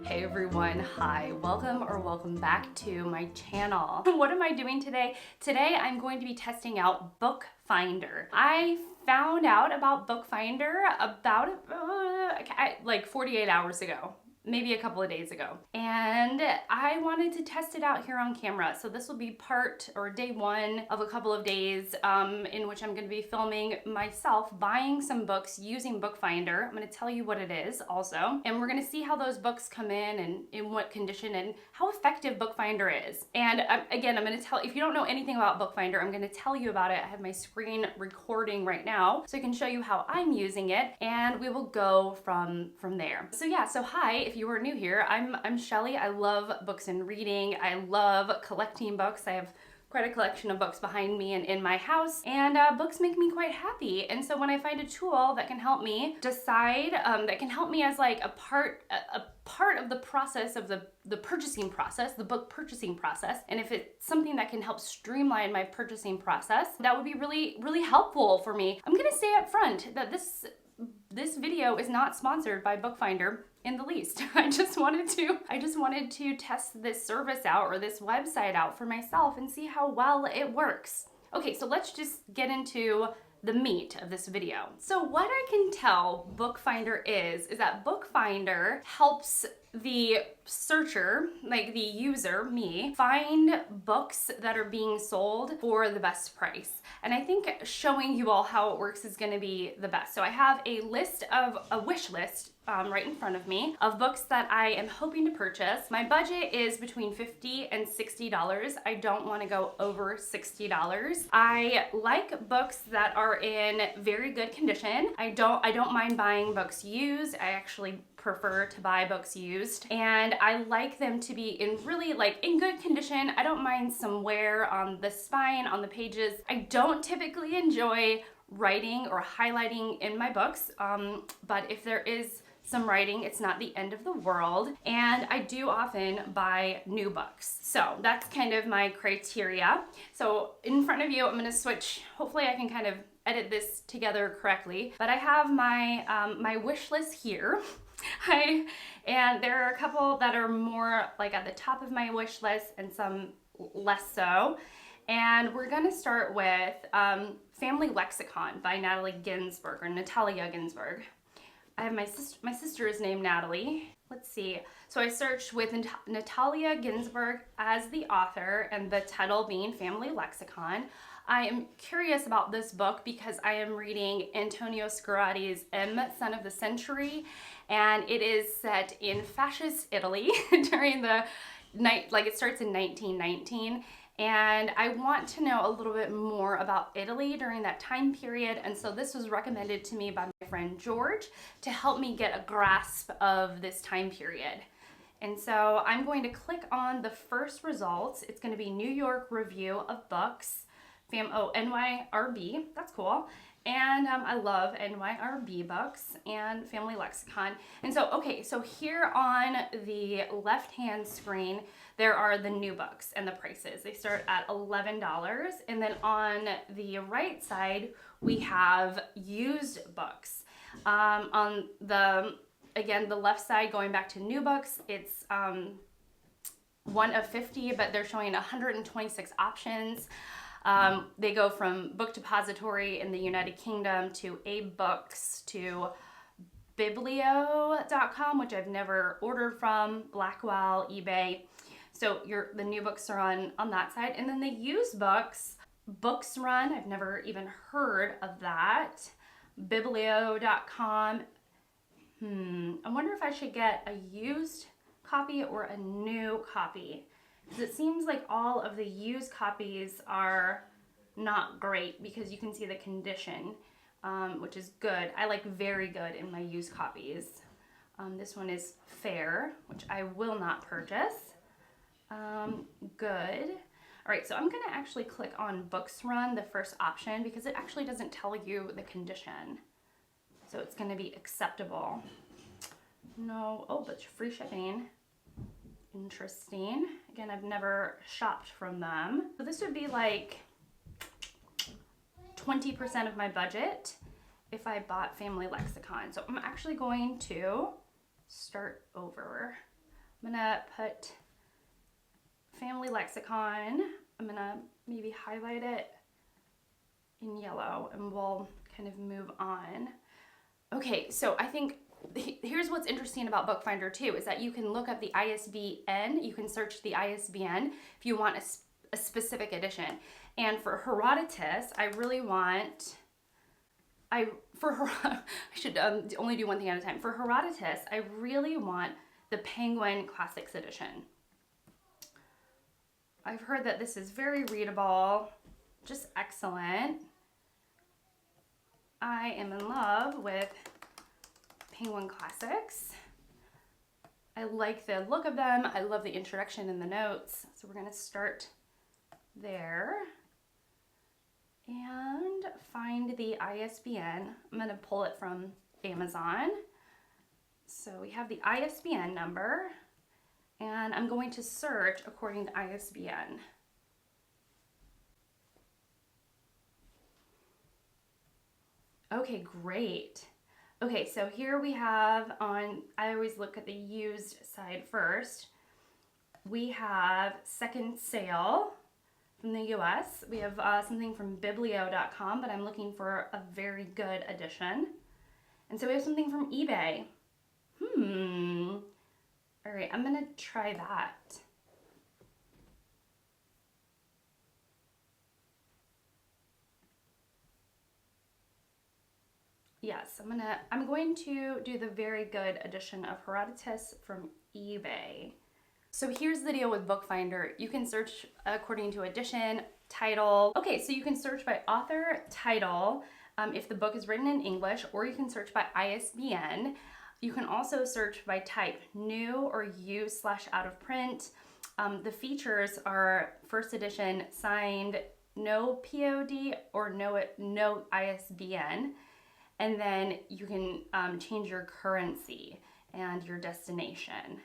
Hey everyone, hi, welcome back to my channel. What am I doing today? Today I'm going to be testing out BookFinder. I found out about BookFinder about like 48 hours ago. Maybe a couple of days ago. And I wanted to test it out here on camera. So this will be part or day one of a couple of days in which I'm going to be filming myself buying some books using BookFinder. I'm going to tell you what it is also. And we're going to see how those books come in and in what condition and how effective BookFinder is. And again, I'm going to tell, if you don't know anything about BookFinder, I'm going to tell you about it. I have my screen recording right now so I can show you how I'm using it and we will go from there. So yeah, so hi. If you are new here, I'm Shelly. I love books and reading. I love collecting books. I have quite a collection of books behind me and in my house, and books make me quite happy. And so when I find a tool that can help me decide, that can help me as like a part of the process of the purchasing process, the book purchasing process, and if it's something that can help streamline my purchasing process, that would be really, really helpful for me. I'm gonna say up front that this video is not sponsored by BookFinder in the least. I just wanted to test this service out or this website out for myself and see how well it works. Okay, so let's just get into the meat of this video. So what I can tell BookFinder is that BookFinder helps the searcher, like the user, me, find books that are being sold for the best price. And I think showing you all how it works is going to be the best. So I have a wish list right in front of me of books that I am hoping to purchase. My budget is between $50 and $60. I don't want to go over $60. I like books that are in very good condition. I don't mind buying books used. I actually prefer to buy books used, and I like them to be in really in good condition. I don't mind some wear on the spine, on the pages. I don't typically enjoy writing or highlighting in my books, but if there is some writing, it's not the end of the world. And I do often buy new books. So that's kind of my criteria. So in front of you, I'm gonna switch. Hopefully I can kind of edit this together correctly, but I have my, my wish list here. And there are a couple that are more like at the top of my wish list and some less so. And we're gonna start with Family Lexicon by Natalia Ginzburg. I have my sister is named Natalie. Let's see. So I searched with Natalia Ginzburg as the author and the title being Family Lexicon. I am curious about this book because I am reading Antonio Scarlati's M, Son of the Century, and it is set in fascist Italy during the night, like it starts in 1919. And I want to know a little bit more about Italy during that time period. And so this was recommended to me by my friend George to help me get a grasp of this time period. And so I'm going to click on the first results. It's going to be New York Review of Books, NYRB, that's cool. And I love NYRB books and Family Lexicon. And so, okay, so here on the left-hand screen, there are the new books and the prices. They start at $11. And then on the right side, we have used books. On the, again, the left side, going back to new books, it's one of 50, but they're showing 126 options. They go from Book Depository in the United Kingdom to AbeBooks to Biblio.com, which I've never ordered from, Blackwell, eBay. So the new books are on that side. And then the used books, Books Run, I've never even heard of that. Biblio.com. I wonder if I should get a used copy or a new copy. Because it seems like all of the used copies are not great because you can see the condition, which is good. I like very good in my used copies. This one is fair, which I will not purchase. Good. All right, so I'm gonna actually click on Books Run, the first option, because it actually doesn't tell you the condition. So it's gonna be acceptable. No, oh, but free shipping. Interesting. Again, I've never shopped from them. So this would be like 20% of my budget if I bought Family Lexicon. So I'm actually going to start over. I'm gonna put Family Lexicon. I'm gonna maybe highlight it in yellow and we'll kind of move on. Okay, so I think here's what's interesting about BookFinder too, is that you can look up the ISBN, you can search the ISBN if you want a specific edition. And for Herodotus, I really want, I should only do one thing at a time. For Herodotus, I really want the Penguin Classics edition. I've heard that this is very readable, just excellent. I am in love with Penguin Classics. I like the look of them. I love the introduction and the notes. So we're gonna start there and find the ISBN. I'm gonna pull it from Amazon. So we have the ISBN number and I'm going to search according to ISBN. Okay, great. Okay, so here we have on, I always look at the used side first. We have second sale from the US. We have something from biblio.com, but I'm looking for a very good edition. And so we have something from eBay. All right, I'm gonna try that. Yes, I'm going to do the very good edition of Herodotus from eBay. So here's the deal with BookFinder. You can search according to edition, title. Okay, so you can search by author, title, if the book is written in English, or you can search by ISBN. You can also search by type, new or used / out of print. The features are first edition, signed, no POD or no ISBN. And then you can change your currency and your destination.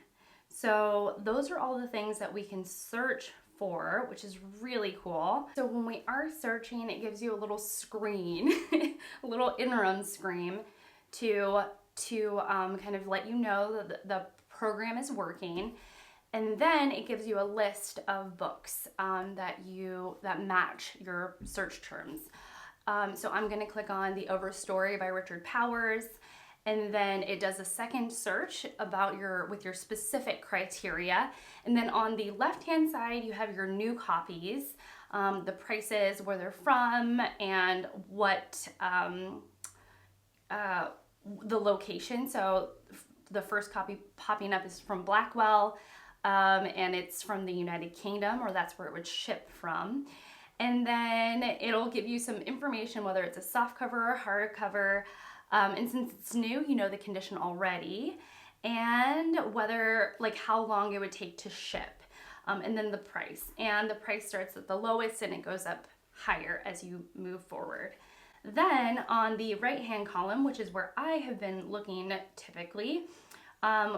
So those are all the things that we can search for, which is really cool. So when we are searching, it gives you a little screen, a little interim screen to kind of let you know that the program is working. And then it gives you a list of books that match your search terms. So I'm gonna click on the Overstory by Richard Powers, and then it does a second search with your specific criteria. And then on the left-hand side, you have your new copies, the prices, where they're from, and what the location. So the first copy popping up is from Blackwell, and it's from the United Kingdom, or that's where it would ship from. And then it'll give you some information, whether it's a soft cover or hardcover. And since it's new, you know the condition already, and whether, like, how long it would take to ship. And then the price. And the price starts at the lowest and it goes up higher as you move forward. Then on the right-hand column, which is where I have been looking typically,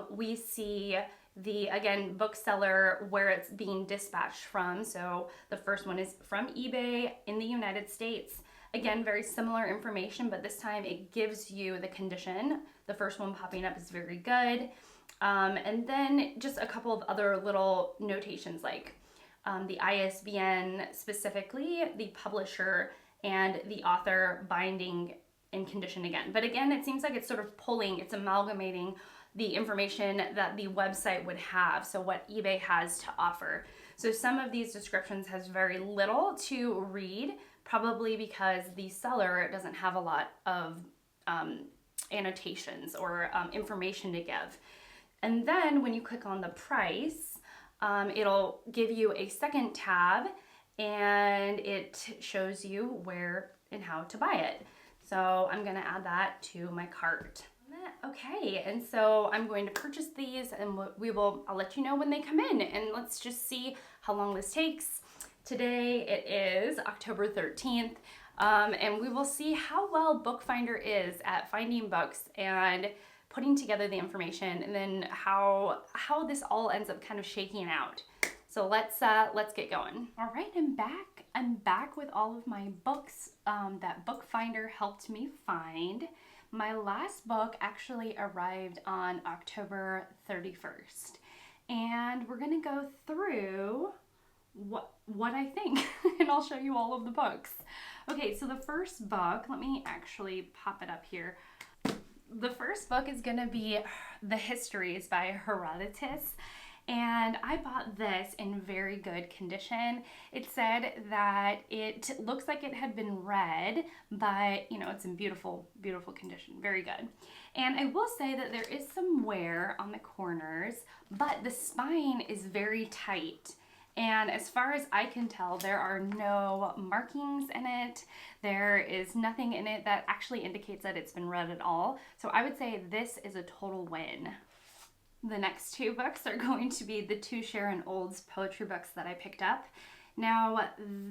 we see the, again, bookseller, where it's being dispatched from. So the first one is from eBay in the United States. Again, very similar information, but this time it gives you the condition. The first one popping up is very good. And then just a couple of other little notations, like the ISBN specifically, the publisher, and the author, binding, and condition again. But again, it seems like it's sort of it's amalgamating the information that the website would have, so what eBay has to offer. So some of these descriptions has very little to read, probably because the seller doesn't have a lot of annotations or information to give. And then when you click on the price, it'll give you a second tab and it shows you where and how to buy it. So I'm gonna add that to my cart. Okay, and so I'm going to purchase these, and I'll let you know when they come in, and let's just see how long this takes. Today it is October 13th, and we will see how well BookFinder is at finding books and putting together the information, and then how this all ends up kind of shaking out. So let's get going. All right, I'm back. I'm back with all of my books that BookFinder helped me find. My last book actually arrived on October 31st. and we're gonna go through what I think and I'll show you all of the books. Okay, so the first book, let me actually pop it up here. The first book is gonna be The Histories by Arundhati. And I bought this in very good condition. It said that it looks like it had been read, but you know, it's in beautiful, beautiful condition. Very good. And I will say that there is some wear on the corners, but the spine is very tight. And as far as I can tell, there are no markings in it. There is nothing in it that actually indicates that it's been read at all. So I would say this is a total win. The next two books are going to be the two Sharon Olds poetry books that I picked up. Now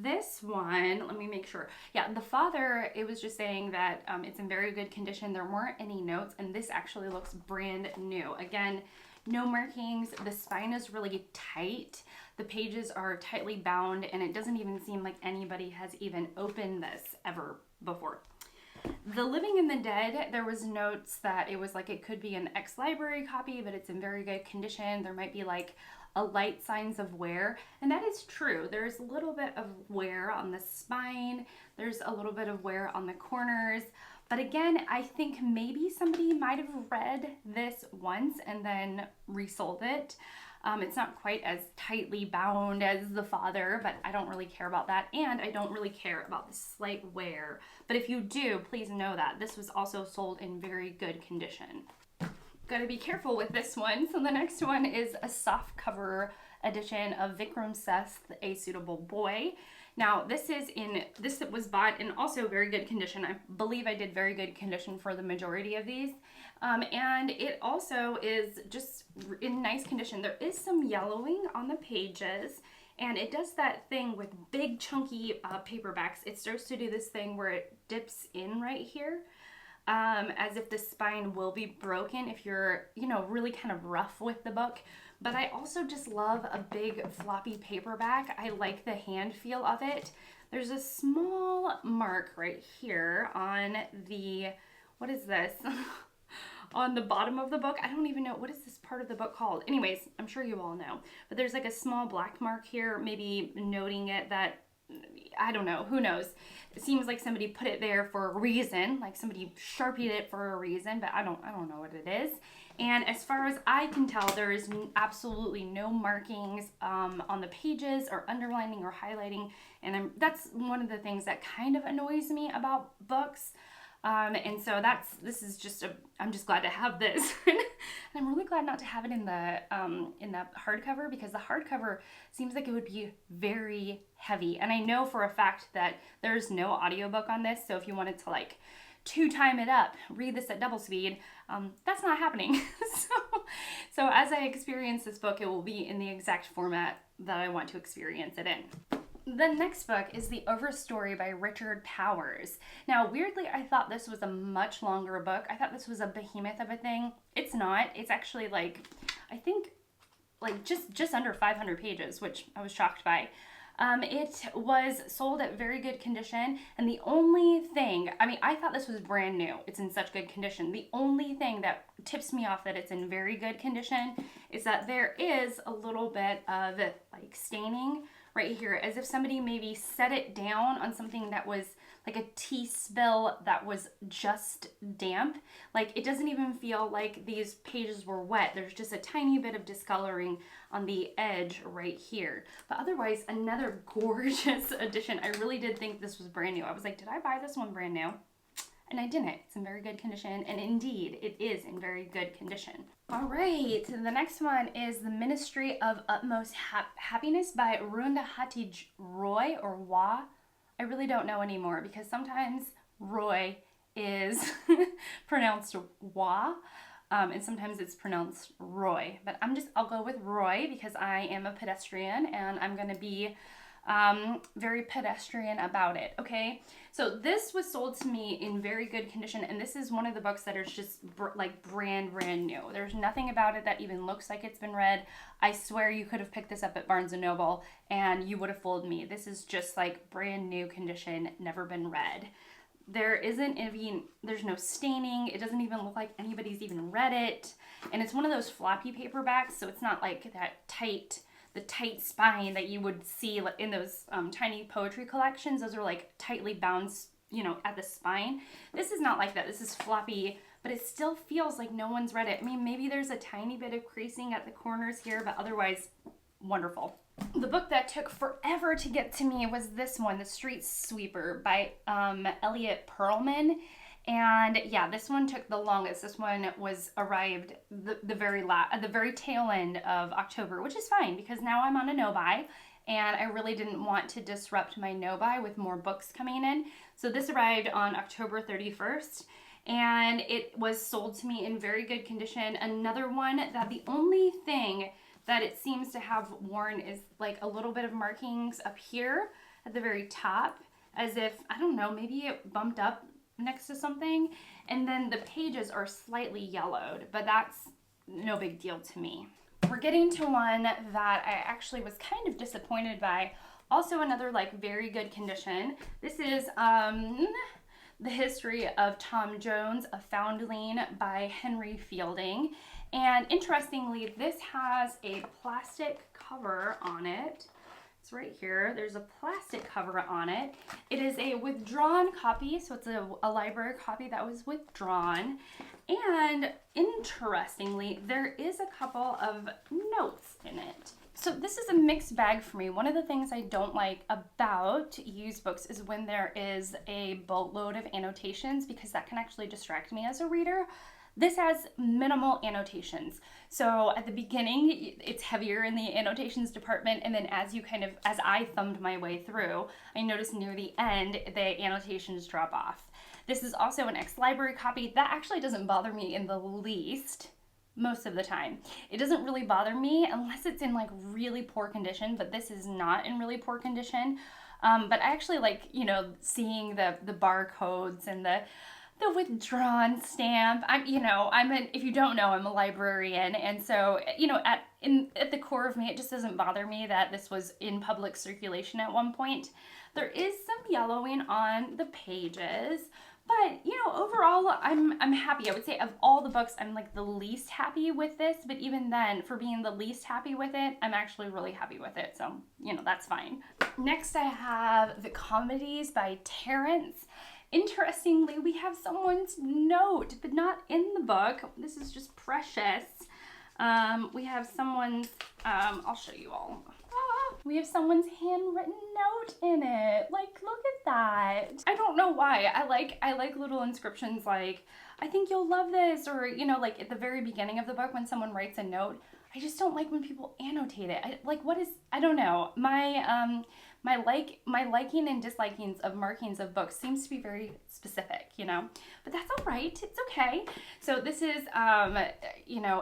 this one, let me make sure. Yeah, the father, it was just saying that it's in very good condition. There weren't any notes, and this actually looks brand new. Again, no markings. The spine is really tight. The pages are tightly bound, and it doesn't even seem like anybody has even opened this ever before. The Living and the Dead, there was notes that it was like it could be an ex-library copy, but it's in very good condition. There might be like a light signs of wear, and that is true. There's a little bit of wear on the spine. There's a little bit of wear on the corners. But again, I think maybe somebody might have read this once and then resold it. It's not quite as tightly bound as the father, but I don't really care about that. And I don't really care about the slight wear. But if you do, please know that this was also sold in very good condition. Gotta be careful with this one. So the next one is a soft cover edition of Vikram, Seth, A Suitable Boy. Now this was bought in also very good condition. I believe I did very good condition for the majority of these. And it also is just in nice condition. There is some yellowing on the pages, and it does that thing with big chunky paperbacks. It starts to do this thing where it dips in right here. As if the spine will be broken if you're, you know, really kind of rough with the book. But I also just love a big floppy paperback. I like the hand feel of it. There's a small mark right here on the, what is this? On the bottom of the book. I don't even know, what is this part of the book called? Anyways, I'm sure you all know. But there's like a small black mark here, maybe noting it that, I don't know, who knows. It seems like somebody put it there for a reason, like somebody sharpied it for a reason, but I don't know what it is. And as far as I can tell, there is absolutely no markings on the pages or underlining or highlighting. And that's one of the things that kind of annoys me about books. And so I'm just glad to have this. And I'm really glad not to have it in the hardcover, because the hardcover seems like it would be very heavy. And I know for a fact that there's no audiobook on this. So if you wanted to like 2-time it up, read this at double speed, that's not happening. So as I experience this book, it will be in the exact format that I want to experience it in. The next book is The Overstory by Richard Powers. Now, weirdly, I thought this was a much longer book. I thought this was a behemoth of a thing. It's not. It's actually like, I think, like just under 500 pages, which I was shocked by. It was sold at very good condition, and the only thing, I mean, I thought this was brand new. It's in such good condition. The only thing that tips me off that it's in very good condition is that there is a little bit of like staining right here, as if somebody maybe set it down on something that was like a tea spill that was just damp. Like, it doesn't even feel like these pages were wet. There's just a tiny bit of discoloring on the edge right here. But otherwise, another gorgeous edition. I really did think this was brand new. I was like, did I buy this one brand new? And I didn't. It's in very good condition, and indeed, it is in very good condition. All right, the next one is The Ministry of Utmost Happiness by Arundhati Roy, or Wa. I really don't know anymore, because sometimes Roy is pronounced Wa, and sometimes it's pronounced Roy. But I'll go with Roy, because I am a pedestrian, and I'm going to be very pedestrian about it. Okay, so this was sold to me in very good condition, and this is one of the books that are just like brand new. There's nothing about it that even looks like it's been read. I swear you could have picked this up at Barnes & Noble and you would have fooled me. This is just like brand new condition, never been read. there's no staining. It doesn't even look like anybody's even read it. And it's one of those floppy paperbacks, so it's not like the tight spine that you would see in those tiny poetry collections. Those are like tightly bound, at the spine. This is not like that. This is floppy, but it still feels like no one's read it. I mean, maybe there's a tiny bit of creasing at the corners here, but otherwise, wonderful. The book that took forever to get to me was this one, The Street Sweeper by Elliot Perlman. And yeah, this one took the longest. This one arrived the very tail end of October, which is fine because now I'm on a no-buy and I really didn't want to disrupt my no-buy with more books coming in. So this arrived on October 31st and it was sold to me in very good condition. Another one that the only thing that it seems to have worn is like a little bit of markings up here at the very top, as if, I don't know, maybe it bumped up next to something. And then the pages are slightly yellowed, but that's no big deal to me. We're getting to one that I actually was kind of disappointed by. Also another like very good condition. This is The History of Tom Jones, a Foundling by Henry Fielding. And interestingly, this has a plastic cover on it. It's right here. There's a plastic cover on it. It is a withdrawn copy, so it's a library copy that was withdrawn. And interestingly, there is a couple of notes in it. So this is a mixed bag for me. One of the things I don't like about used books is when there is a boatload of annotations, because that can actually distract me as a reader. This has minimal annotations. So at the beginning, it's heavier in the annotations department, and then as I thumbed my way through, I noticed near the end, the annotations drop off. This is also an ex-library copy. That actually doesn't bother me in the least most of the time. It doesn't really bother me unless it's in like really poor condition, but this is not in really poor condition. But I actually like, seeing the barcodes and the withdrawn stamp. If you don't know, I'm a librarian, and so at the core of me, it just doesn't bother me that this was in public circulation at one point. There is some yellowing on the pages, but overall, I'm happy. I would say of all the books, I'm like the least happy with this, but even then, for being the least happy with it, I'm actually really happy with it, so that's fine. Next, I have The Comedies by Terrence. Interestingly, we have someone's note, but not in the book. This is just precious. We have someone's, I'll show you all. We have someone's handwritten note in it. Like, look at that. I don't know why. I like little inscriptions like, I think you'll love this, or, like at the very beginning of the book when someone writes a note. I just don't like when people annotate it. I don't know. My liking and dislikings of markings of books seems to be very specific, but that's all right. It's okay. So this is,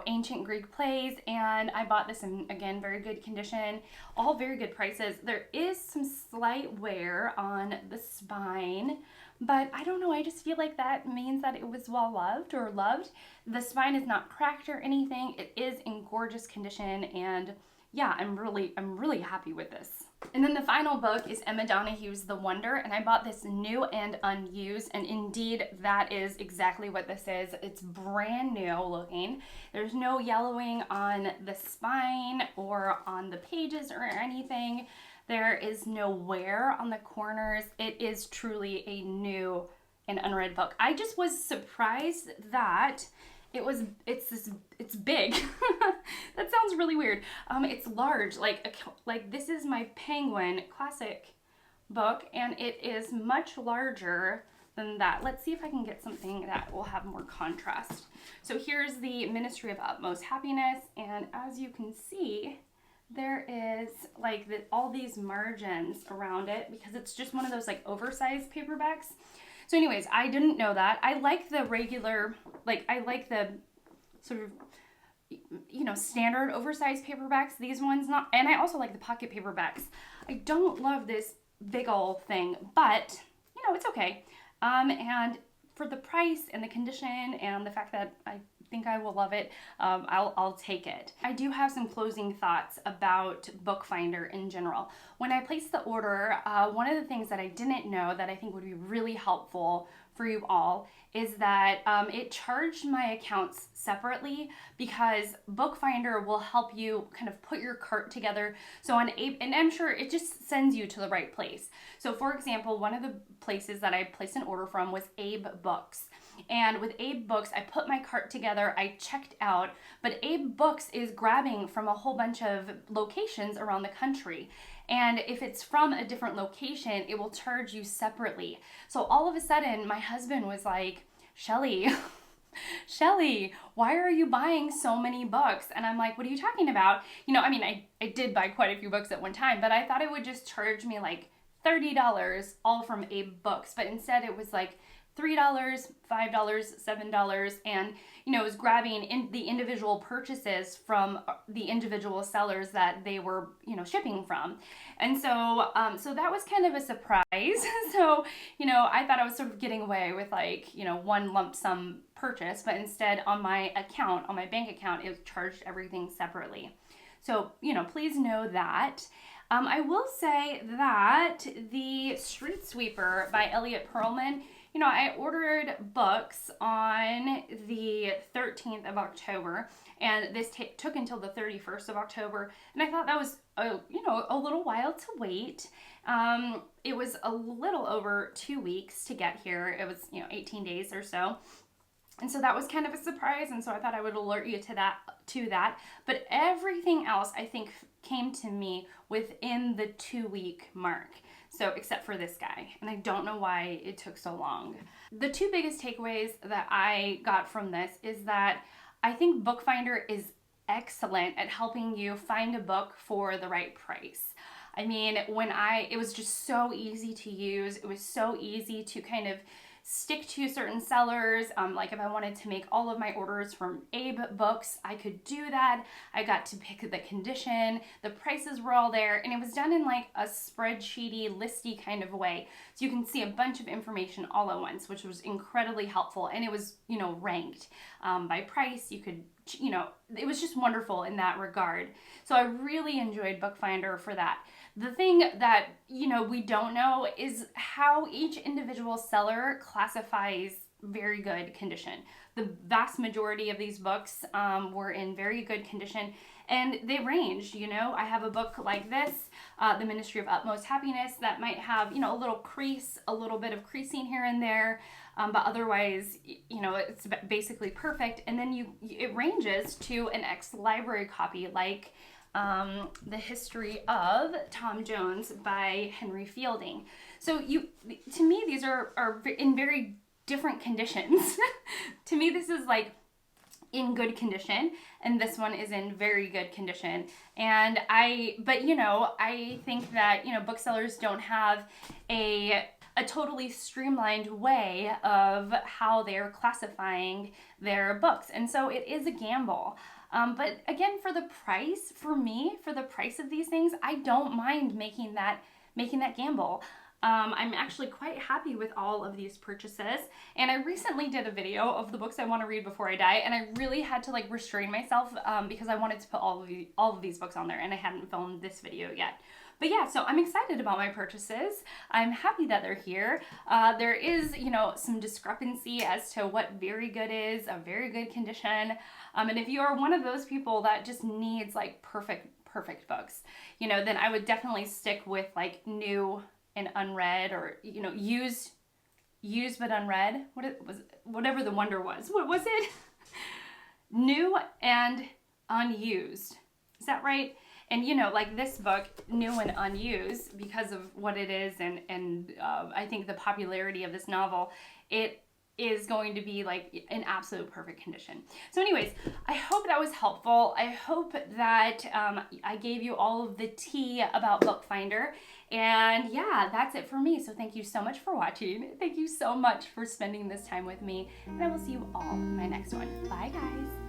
ancient Greek plays, and I bought this in, again, very good condition, all very good prices. There is some slight wear on the spine, but I don't know, I just feel like that means that it was well loved or loved. The spine is not cracked or anything. It is in gorgeous condition, and yeah, I'm really happy with this. And then the final book is Emma Donoghue's The Wonder, and I bought this new and unused, and indeed that is exactly what this is. It's brand new looking. There's no yellowing on the spine or on the pages or anything. There is no wear on the corners. It is truly a new and unread book. I just was surprised that it's big. That sounds really weird. It's large, like this is my Penguin classic book, and it is much larger than that. Let's see if I can get something that will have more contrast. So here's the Ministry of Utmost Happiness, and as you can see, there is like all these margins around it because it's just one of those like oversized paperbacks. So anyways, I didn't know that. I like the regular, I like the sort of, standard oversized paperbacks. These ones not, and I also like the pocket paperbacks. I don't love this big old thing, but, it's okay. And for the price and the condition and the fact that I think I will love it, I'll take it. I do have some closing thoughts about BookFinder in general. When I placed the order, one of the things that I didn't know that I think would be really helpful for you all is that it charged my accounts separately, because BookFinder will help you kind of put your cart together. So on Abe, and I'm sure it just sends you to the right place. So for example, one of the places that I placed an order from was Abe Books. And with Abe Books, I put my cart together, I checked out, but Abe Books is grabbing from a whole bunch of locations around the country. And if it's from a different location, it will charge you separately. So all of a sudden, my husband was like, Shelly, Shelly, why are you buying so many books? And I'm like, what are you talking about? You know, I mean, I did buy quite a few books at one time, but I thought it would just charge me like $30 all from Abe Books. But instead it was like $3, $5, $7, and you know, it was grabbing in the individual purchases from the individual sellers that they were, you know, shipping from. And so so that was kind of a surprise. So, you know, I thought I was sort of getting away with like, you know, one lump sum purchase, but instead on my account, on my bank account, it charged everything separately. So, you know, please know that. I will say that the Street Sweeper by Elliot Perlman, you know, I ordered books on the 13th of October, and this took until the 31st of October, and I thought that was, you know, a little while to wait. It was a little over 2 weeks to get here. It was, you know, 18 days or so. And so that was kind of a surprise, and so I thought I would alert you to that. But everything else, I think, came to me within the 2-week mark. So except for this guy, and I don't know why it took so long. The two biggest takeaways that I got from this is that I think BookFinder is excellent at helping you find a book for the right price. I mean, it was just so easy to use. It was so easy to kind of stick to certain sellers. Like if I wanted to make all of my orders from Abe Books, I could do that. I got to pick the condition, the prices were all there, and it was done in like a spreadsheety, listy kind of way. So you can see a bunch of information all at once, which was incredibly helpful. And it was, you know, ranked by price. You could, you know, it was just wonderful in that regard. So I really enjoyed BookFinder for that. The thing that, you know, we don't know is how each individual seller classifies very good condition. The vast majority of these books were in very good condition, and they ranged, you know. I have a book like this, The Ministry of Utmost Happiness, that might have, you know, a little crease, a little bit of creasing here and there, but otherwise, you know, it's basically perfect. And then it ranges to an ex-library copy like The History of Tom Jones by Henry Fielding. So to me, these are in very different conditions. To me, this is like in good condition, and this one is in very good condition. But you know, I think that, you know, booksellers don't have a totally streamlined way of how they're classifying their books. And so it is a gamble. But again, for the price of these things, I don't mind making that gamble. I'm actually quite happy with all of these purchases. And I recently did a video of the books I want to read before I die, and I really had to like restrain myself because I wanted to put all of these books on there, and I hadn't filmed this video yet. But yeah, so I'm excited about my purchases. I'm happy that they're here. There is, you know, some discrepancy as to what very good is, a very good condition. And if you are one of those people that just needs like perfect books, you know, then I would definitely stick with like new and unread, or, you know, used but unread. Whatever the wonder was. What was it? New and unused. Is that right? And, you know, like this book, new and unused, because of what it is, and I think the popularity of this novel, it is going to be like an absolute perfect condition. So anyways, I hope that was helpful. I hope that I gave you all of the tea about BookFinder. And yeah, that's it for me. So thank you so much for watching. Thank you so much for spending this time with me. And I will see you all in my next one. Bye, guys.